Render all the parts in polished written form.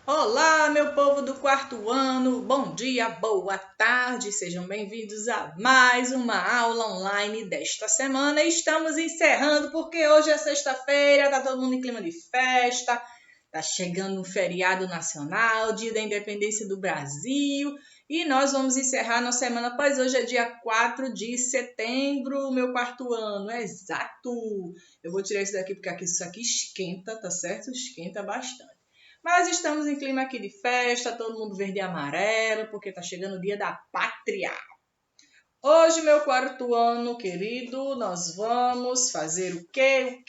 Olá, meu povo do quarto ano, bom dia, boa tarde, sejam bem-vindos a mais uma aula online desta semana. Estamos encerrando porque hoje é sexta-feira, tá todo mundo em clima de festa, tá chegando um feriado nacional, Dia da Independência do Brasil, e nós vamos encerrar nossa semana, pois hoje é dia 4 de setembro, meu quarto ano, é exato. Eu vou tirar isso daqui porque isso aqui esquenta, tá certo? Esquenta bastante. Mas estamos em clima aqui de festa, todo mundo verde e amarelo, porque está chegando o dia da pátria. Hoje, meu quarto ano querido, nós vamos fazer o quê? O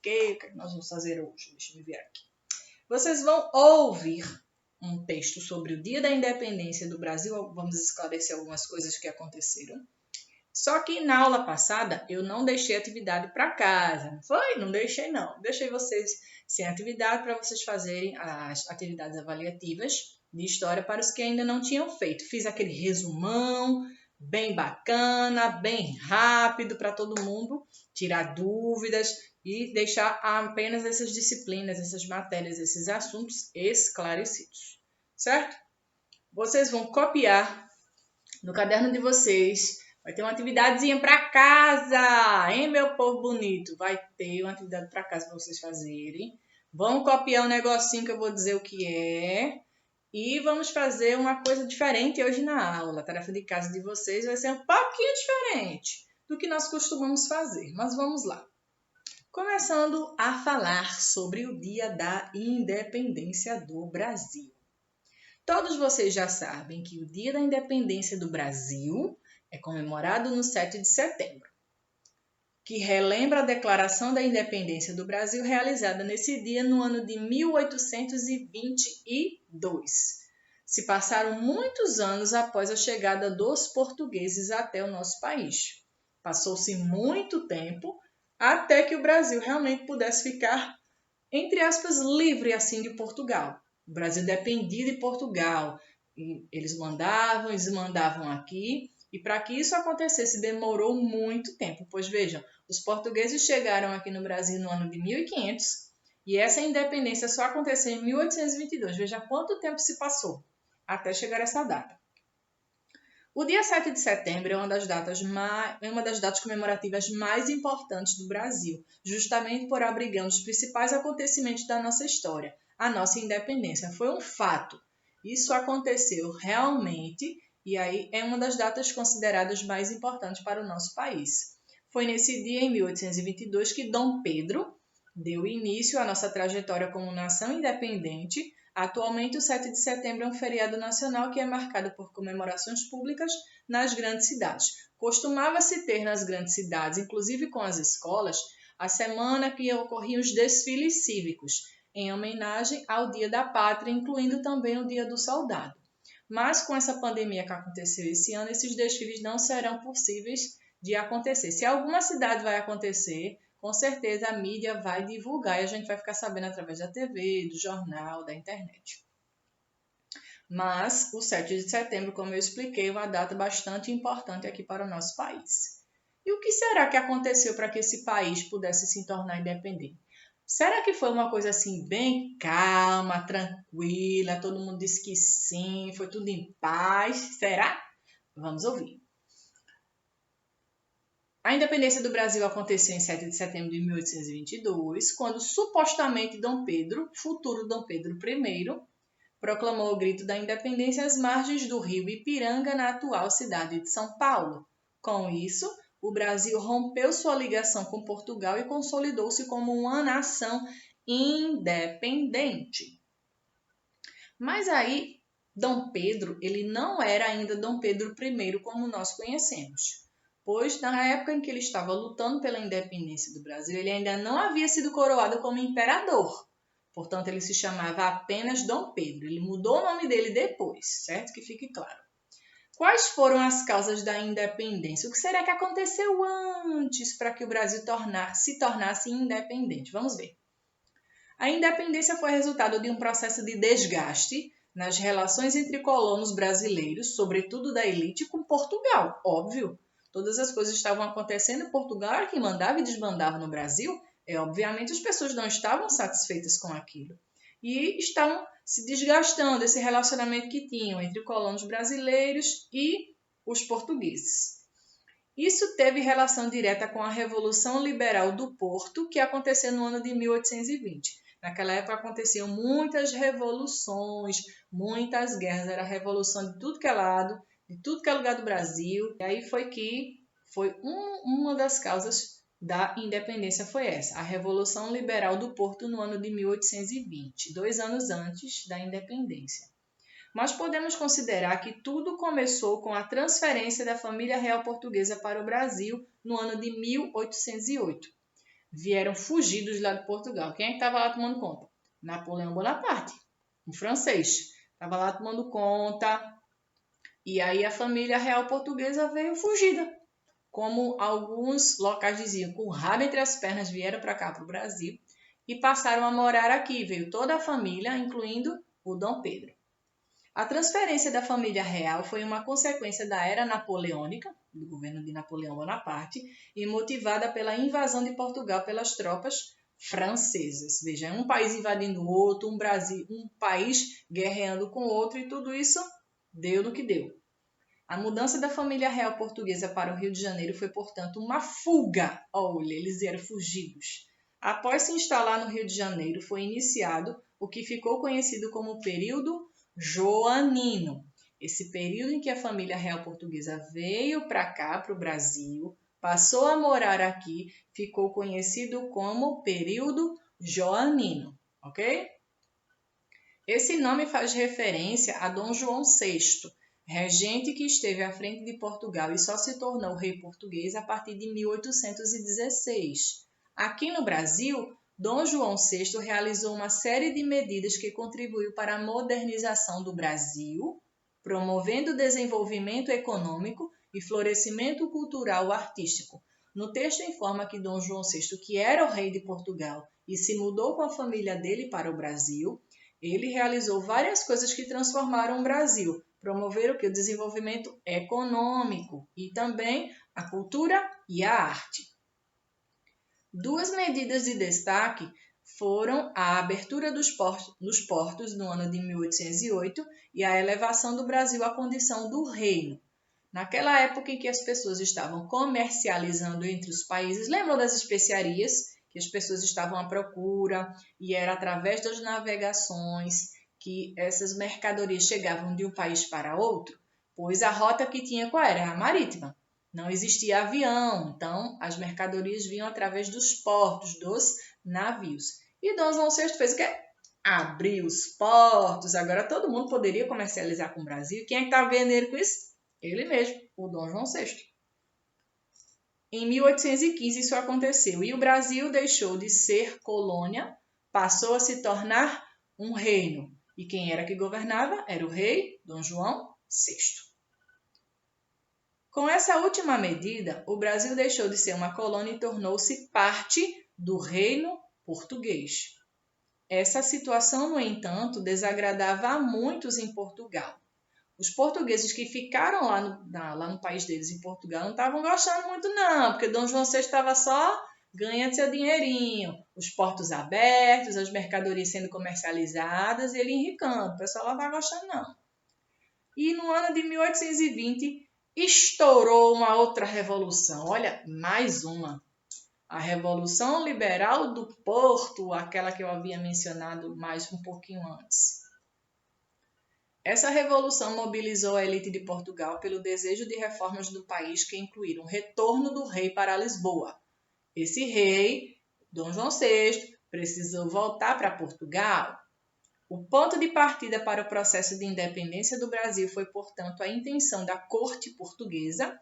que nós vamos fazer hoje? Deixa eu ver aqui. Vocês vão ouvir um texto sobre o Dia da Independência do Brasil. Vamos esclarecer algumas coisas que aconteceram. Só que na aula passada eu não deixei atividade para casa, não foi? Não deixei não. Deixei vocês sem atividade para vocês fazerem as atividades avaliativas de história para os que ainda não tinham feito. Fiz aquele resumão bem bacana, bem rápido para todo mundo tirar dúvidas e deixar apenas essas disciplinas, essas matérias, esses assuntos esclarecidos, certo? Vocês vão copiar no caderno de vocês. Vai ter uma atividadezinha para casa, hein, meu povo bonito? Vai ter uma atividade para casa para vocês fazerem. Vamos copiar um negocinho que eu vou dizer o que é. E vamos fazer uma coisa diferente hoje na aula. A tarefa de casa de vocês vai ser um pouquinho diferente do que nós costumamos fazer. Mas vamos lá. Começando a falar sobre o Dia da Independência do Brasil. Todos vocês já sabem que o Dia da Independência do Brasil é comemorado no 7 de setembro, que relembra a Declaração da Independência do Brasil realizada nesse dia no ano de 1822. Se passaram muitos anos após a chegada dos portugueses até o nosso país. Passou-se muito tempo até que o Brasil realmente pudesse ficar, entre aspas, livre assim de Portugal. O Brasil dependia de Portugal. E eles mandavam, e desmandavam aqui. E para que isso acontecesse demorou muito tempo. Pois vejam, os portugueses chegaram aqui no Brasil no ano de 1500 e essa independência só aconteceu em 1822. Veja quanto tempo se passou até chegar essa data. O dia 7 de setembro é uma das datas comemorativas mais importantes do Brasil, justamente por abrigar um dos principais acontecimentos da nossa história, a nossa independência. Foi um fato. Isso aconteceu realmente e aí é uma das datas consideradas mais importantes para o nosso país. Foi nesse dia, em 1822, que Dom Pedro deu início à nossa trajetória como nação independente. Atualmente, o 7 de setembro é um feriado nacional que é marcado por comemorações públicas nas grandes cidades. Costumava-se ter nas grandes cidades, inclusive com as escolas, a semana que ocorriam os desfiles cívicos, em homenagem ao Dia da Pátria, incluindo também o Dia do Soldado. Mas com essa pandemia que aconteceu esse ano, esses desfiles não serão possíveis de acontecer. Se alguma cidade vai acontecer, com certeza a mídia vai divulgar e a gente vai ficar sabendo através da TV, do jornal, da internet. Mas o 7 de setembro, como eu expliquei, é uma data bastante importante aqui para o nosso país. E o que será que aconteceu para que esse país pudesse se tornar independente? Será que foi uma coisa assim bem calma, tranquila, todo mundo disse que sim, foi tudo em paz? Será? Vamos ouvir. A independência do Brasil aconteceu em 7 de setembro de 1822, quando supostamente Dom Pedro, futuro Dom Pedro I, proclamou o grito da independência às margens do rio Ipiranga, na atual cidade de São Paulo. Com isso, o Brasil rompeu sua ligação com Portugal e consolidou-se como uma nação independente. Mas aí, Dom Pedro, ele não era ainda Dom Pedro I como nós conhecemos, pois na época em que ele estava lutando pela independência do Brasil, ele ainda não havia sido coroado como imperador. Portanto, ele se chamava apenas Dom Pedro. Ele mudou o nome dele depois, certo? Que fique claro. Quais foram as causas da independência? O que será que aconteceu antes para que o Brasil se tornasse independente? Vamos ver. A independência foi resultado de um processo de desgaste nas relações entre colonos brasileiros, sobretudo da elite, com Portugal. Óbvio, todas as coisas estavam acontecendo, Portugal era quem mandava e desmandava no Brasil, obviamente as pessoas não estavam satisfeitas com aquilo. e estavam se desgastando esse relacionamento que tinham entre colonos brasileiros e os portugueses. Isso teve relação direta com a Revolução Liberal do Porto, que aconteceu no ano de 1820. Naquela época aconteciam muitas revoluções, muitas guerras, era revolução de tudo que é lado, de tudo que é lugar do Brasil. E aí foi uma das causas da independência foi essa, a Revolução Liberal do Porto no ano de 1820, 2 anos antes da independência. Mas podemos considerar que tudo começou com a transferência da família real portuguesa para o Brasil no ano de 1808. Vieram fugidos lá de Portugal. Quem é que estava lá tomando conta? Napoleão Bonaparte, um francês. Estava lá tomando conta. E aí a família real portuguesa veio fugida. Como alguns locais diziam, com o rabo entre as pernas vieram para cá, para o Brasil, e passaram a morar aqui. Veio toda a família, incluindo o Dom Pedro. A transferência da família real foi uma consequência da era napoleônica, do governo de Napoleão Bonaparte, e motivada pela invasão de Portugal pelas tropas francesas. Veja, um país invadindo o outro, um país guerreando com o outro, e tudo isso deu no que deu. A mudança da família real portuguesa para o Rio de Janeiro foi, portanto, uma fuga. Olha, eles eram fugidos. Após se instalar no Rio de Janeiro, foi iniciado o que ficou conhecido como período joanino. Esse período em que a família real portuguesa veio para cá, para o Brasil, passou a morar aqui, ficou conhecido como período joanino, ok? Esse nome faz referência a Dom João VI, regente que esteve à frente de Portugal e só se tornou rei português a partir de 1816. Aqui no Brasil, Dom João VI realizou uma série de medidas que contribuiu para a modernização do Brasil, promovendo o desenvolvimento econômico e florescimento cultural artístico. No texto informa que Dom João VI, que era o rei de Portugal e se mudou com a família dele para o Brasil, ele realizou várias coisas que transformaram o Brasil, promoveram o desenvolvimento econômico e também a cultura e a arte. Duas medidas de destaque foram a abertura dos portos no ano de 1808 e a elevação do Brasil à condição do reino. Naquela época em que as pessoas estavam comercializando entre os países, lembram das especiarias? Que as pessoas estavam à procura e era através das navegações que essas mercadorias chegavam de um país para outro, pois a rota que tinha qual era? A marítima. Não existia avião, então as mercadorias vinham através dos portos, dos navios. E Dom João VI fez o quê? Abriu os portos, agora todo mundo poderia comercializar com o Brasil. Quem é que estava vendendo com isso? Ele mesmo, o Dom João VI. Em 1815 isso aconteceu e o Brasil deixou de ser colônia, passou a se tornar um reino. E quem era que governava? Era o rei Dom João VI. Com essa última medida, o Brasil deixou de ser uma colônia e tornou-se parte do reino português. Essa situação, no entanto, desagradava a muitos em Portugal. Os portugueses que ficaram lá no país deles, em Portugal, não estavam gostando muito não, porque Dom João VI estava só ganhando seu dinheirinho, os portos abertos, as mercadorias sendo comercializadas e ele enricando. O pessoal não estava gostando não. E no ano de 1820, estourou uma outra revolução. Olha, mais uma. A Revolução Liberal do Porto, aquela que eu havia mencionado mais um pouquinho antes. Essa revolução mobilizou a elite de Portugal pelo desejo de reformas do país que incluíram o retorno do rei para Lisboa. Esse rei, Dom João VI, precisou voltar para Portugal. O ponto de partida para o processo de independência do Brasil foi, portanto, a intenção da corte portuguesa,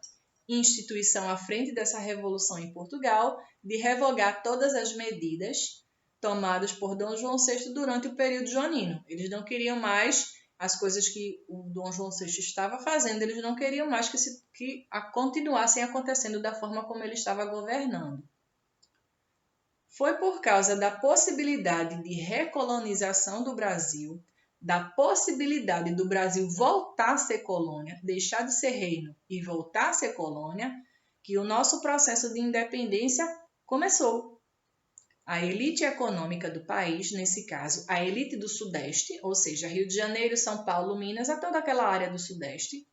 instituição à frente dessa revolução em Portugal, de revogar todas as medidas tomadas por Dom João VI durante o período joanino. Eles não queriam mais as coisas que o Dom João VI estava fazendo, eles não queriam mais que continuassem acontecendo da forma como ele estava governando. Foi por causa da possibilidade de recolonização do Brasil, da possibilidade do Brasil voltar a ser colônia, deixar de ser reino e voltar a ser colônia, que o nosso processo de independência começou. A elite econômica do país, nesse caso, a elite do Sudeste, ou seja, Rio de Janeiro, São Paulo, Minas, a toda aquela área do Sudeste,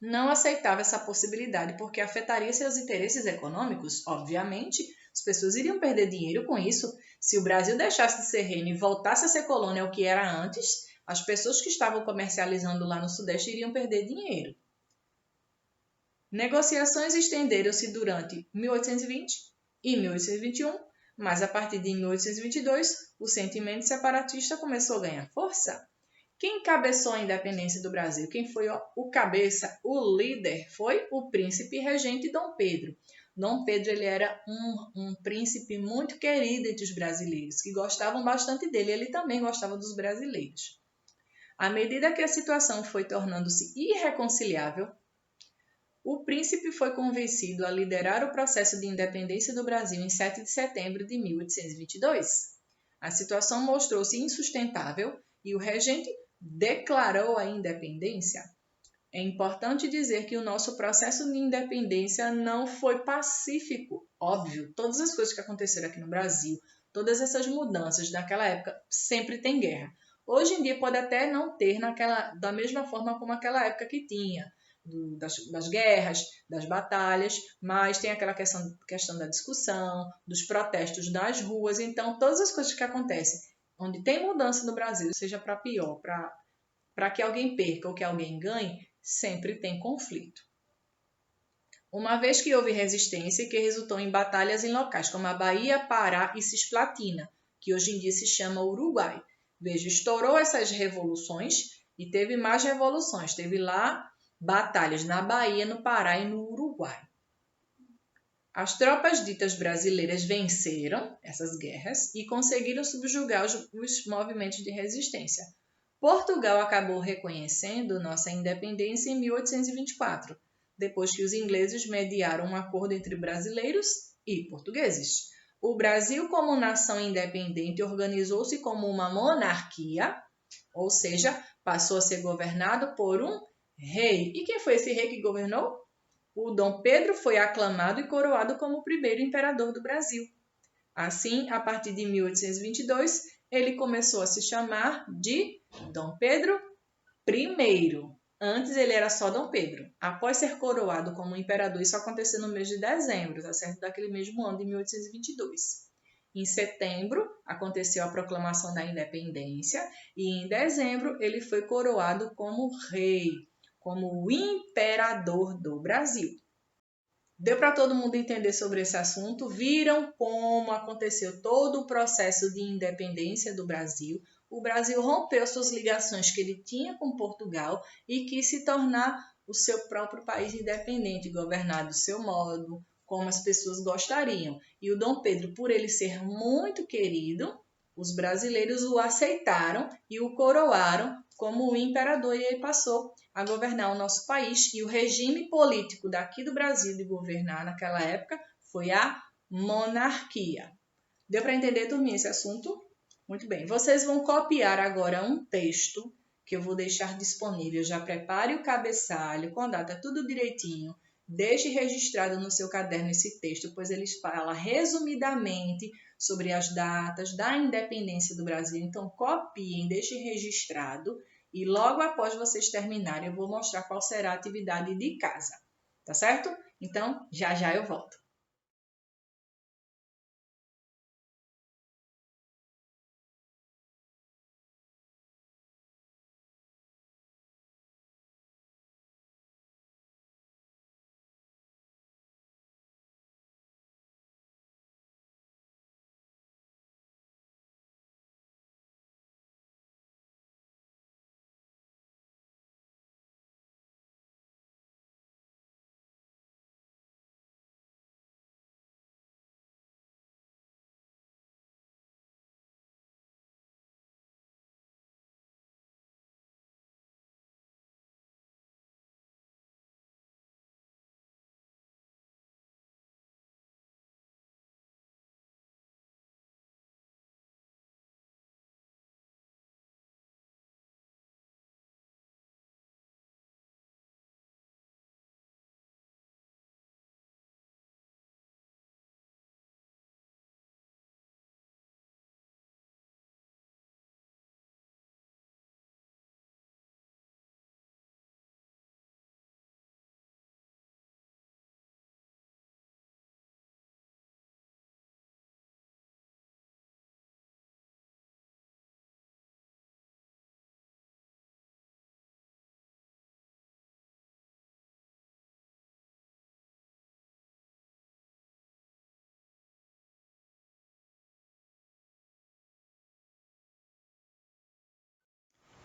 não aceitava essa possibilidade porque afetaria seus interesses econômicos. Obviamente, as pessoas iriam perder dinheiro com isso. Se o Brasil deixasse de ser reino e voltasse a ser colônia ao que era antes, as pessoas que estavam comercializando lá no Sudeste iriam perder dinheiro. Negociações estenderam-se durante 1820 e 1821, mas a partir de 1822, o sentimento separatista começou a ganhar força. Quem encabeçou a independência do Brasil? Quem foi o cabeça, o líder? Foi o príncipe regente Dom Pedro. Dom Pedro ele era um príncipe muito querido entre os brasileiros, que gostavam bastante dele. Ele também gostava dos brasileiros. À medida que a situação foi tornando-se irreconciliável, o príncipe foi convencido a liderar o processo de independência do Brasil em 7 de setembro de 1822. A situação mostrou-se insustentável e o regente declarou a independência. É importante dizer que o nosso processo de independência não foi pacífico. Óbvio, todas as coisas que aconteceram aqui no Brasil, todas essas mudanças daquela época, sempre tem guerra. Hoje em dia pode até não ter da mesma forma como aquela época que tinha, das guerras, das batalhas, mas tem aquela questão da discussão, dos protestos nas ruas. Então, todas as coisas que acontecem, onde tem mudança no Brasil, seja para pior, para que alguém perca ou que alguém ganhe, sempre tem conflito. Uma vez que houve resistência que resultou em batalhas em locais como a Bahia, Pará e Cisplatina, que hoje em dia se chama Uruguai. Veja, estourou essas revoluções e teve mais revoluções. Teve lá batalhas na Bahia, no Pará e no Uruguai. As tropas ditas brasileiras venceram essas guerras e conseguiram subjugar os movimentos de resistência. Portugal acabou reconhecendo nossa independência em 1824, depois que os ingleses mediaram um acordo entre brasileiros e portugueses. O Brasil, como nação independente, organizou-se como uma monarquia, ou seja, passou a ser governado por um rei. E quem foi esse rei que governou? O Dom Pedro foi aclamado e coroado como o primeiro imperador do Brasil. Assim, a partir de 1822, ele começou a se chamar de Dom Pedro I. Antes ele era só Dom Pedro. Após ser coroado como imperador, isso aconteceu no mês de dezembro, tá certo? Daquele mesmo ano de 1822. Em setembro, aconteceu a proclamação da independência e em dezembro ele foi coroado como rei, como o imperador do Brasil. Deu para todo mundo entender sobre esse assunto? Viram como aconteceu todo o processo de independência do Brasil? O Brasil rompeu suas ligações que ele tinha com Portugal e quis se tornar o seu próprio país independente, governar do seu modo, como as pessoas gostariam. E o Dom Pedro, por ele ser muito querido, os brasileiros o aceitaram e o coroaram como o imperador, e ele passou a governar o nosso país. E o regime político daqui do Brasil de governar naquela época foi a monarquia. Deu para entender, turminha, esse assunto? Muito bem. Vocês vão copiar agora um texto que eu vou deixar disponível. Já prepare o cabeçalho com a data tudo direitinho. Deixe registrado no seu caderno esse texto, pois ele fala resumidamente sobre as datas da independência do Brasil. Então, copiem, deixem registrado e logo após vocês terminarem, eu vou mostrar qual será a atividade de casa. Tá certo? Então, já eu volto.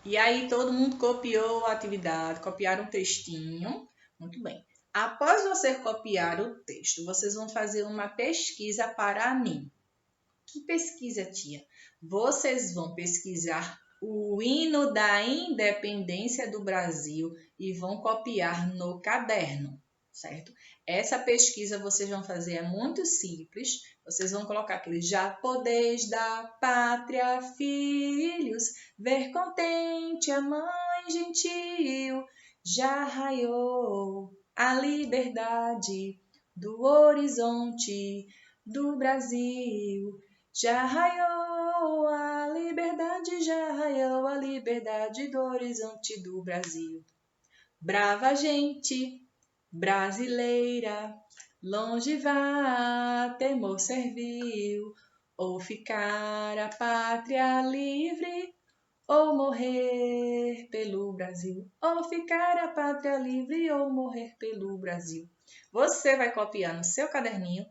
E aí todo mundo copiou a atividade, copiaram o textinho. Muito bem. Após você copiar o texto, vocês vão fazer uma pesquisa para mim. Que pesquisa, tia? Vocês vão pesquisar o hino da independência do Brasil e vão copiar no caderno, certo? Essa pesquisa vocês vão fazer é muito simples. Vocês vão colocar aquele já podeis da pátria, filhos, ver contente a mãe gentil, já raiou a liberdade do horizonte do Brasil. Já raiou a liberdade, já raiou a liberdade do horizonte do Brasil. Brava gente brasileira, longe vá, temor servil, ou ficar a pátria livre, ou morrer pelo Brasil. Ou ficar a pátria livre, ou morrer pelo Brasil. Você vai copiar no seu caderninho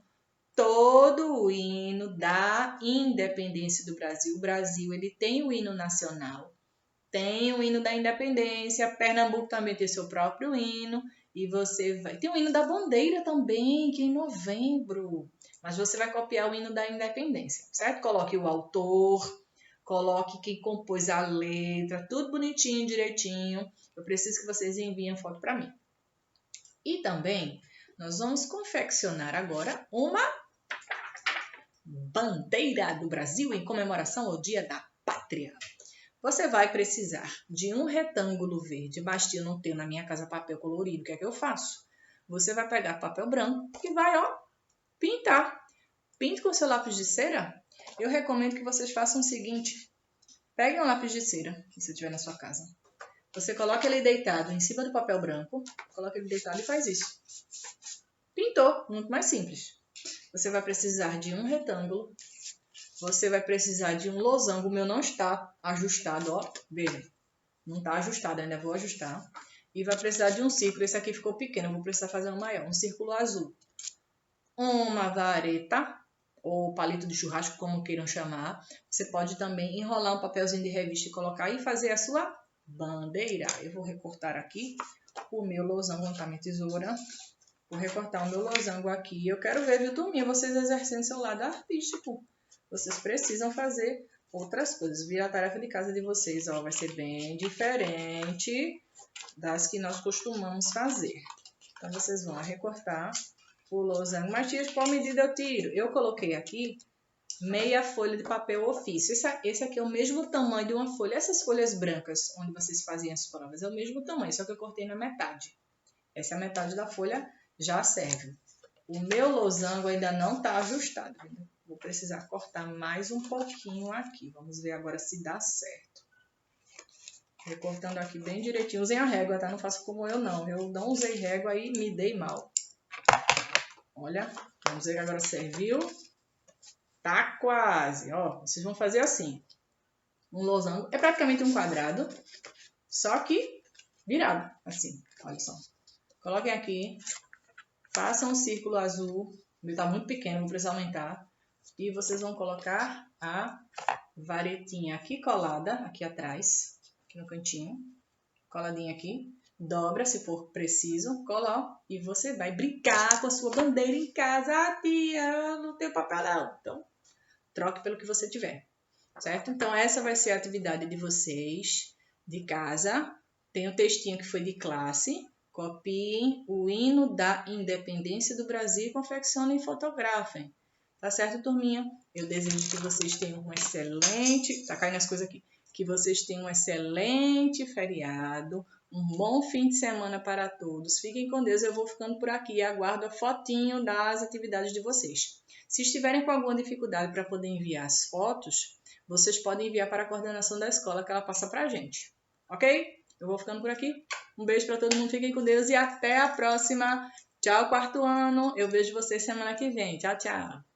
todo o hino da independência do Brasil. O Brasil ele tem o hino nacional, tem o hino da independência, Pernambuco também tem seu próprio hino, e você vai... Tem o hino da bandeira também, que é em novembro, mas você vai copiar o hino da independência, certo? Coloque o autor, coloque quem compôs a letra, tudo bonitinho, direitinho. Eu preciso que vocês enviem foto para mim. E também nós vamos confeccionar agora uma bandeira do Brasil em comemoração ao Dia da Pátria. Você vai precisar de um retângulo verde, mas eu não tenho na minha casa papel colorido. O que é que eu faço? Você vai pegar papel branco e vai, pintar. Pinte com seu lápis de cera. Eu recomendo que vocês façam o seguinte. Pegue um lápis de cera, que você tiver na sua casa. Você coloca ele deitado em cima do papel branco. Coloca ele deitado e faz isso. Pintou, muito mais simples. Você vai precisar de um retângulo. Você vai precisar de um losango. O meu não está ajustado, veja. Não está ajustado, ainda vou ajustar. E vai precisar de um círculo. Esse aqui ficou pequeno, eu vou precisar fazer um maior. Um círculo azul. Uma vareta, ou palito de churrasco, como queiram chamar. Você pode também enrolar um papelzinho de revista e colocar e fazer a sua bandeira. Eu vou recortar aqui o meu losango, onde está minha tesoura. Vou recortar o meu losango aqui. Eu quero ver, viu, turminha, vocês exercendo seu lado artístico. Vocês precisam fazer outras coisas. Vira a tarefa de casa de vocês, vai ser bem diferente das que nós costumamos fazer. Então, vocês vão recortar o losango. Mas, tia, qual medida eu tiro? Eu coloquei aqui meia folha de papel ofício. Esse aqui é o mesmo tamanho de uma folha. Essas folhas brancas, onde vocês fazem as provas, é o mesmo tamanho, só que eu cortei na metade. Essa é a metade da folha, já serve. O meu losango ainda não está ajustado. Vou precisar cortar mais um pouquinho aqui. Vamos ver agora se dá certo. Recortando aqui bem direitinho. Usem a régua, tá? Não faço como eu, não. Eu não usei régua e me dei mal. Olha, vamos ver que agora serviu. Tá quase, Vocês vão fazer assim. Um losango é praticamente um quadrado, só que virado, assim. Olha só. Coloquem aqui. Façam um círculo azul. O meu tá muito pequeno, vou precisar aumentar. E vocês vão colocar a varetinha aqui colada, aqui atrás, aqui no cantinho. Coladinha aqui. Dobra se for preciso, cola, e você vai brincar com a sua bandeira em casa. Ah, tia, eu não tenho papel não. Então, troque pelo que você tiver, certo? Então, essa vai ser a atividade de vocês, de casa. Tem o textinho que foi de classe. Copiem o hino da independência do Brasil e confeccionem e fotografem. Tá certo, turminha? Eu desejo que vocês tenham um excelente... Tá caindo as coisas aqui. Que vocês tenham um excelente feriado, um bom fim de semana para todos. Fiquem com Deus, eu vou ficando por aqui e aguardo a fotinho das atividades de vocês. Se estiverem com alguma dificuldade para poder enviar as fotos, vocês podem enviar para a coordenação da escola que ela passa para a gente. Ok? Eu vou ficando por aqui. Um beijo para todo mundo, fiquem com Deus e até a próxima. Tchau, quarto ano. Eu vejo vocês semana que vem. Tchau, tchau.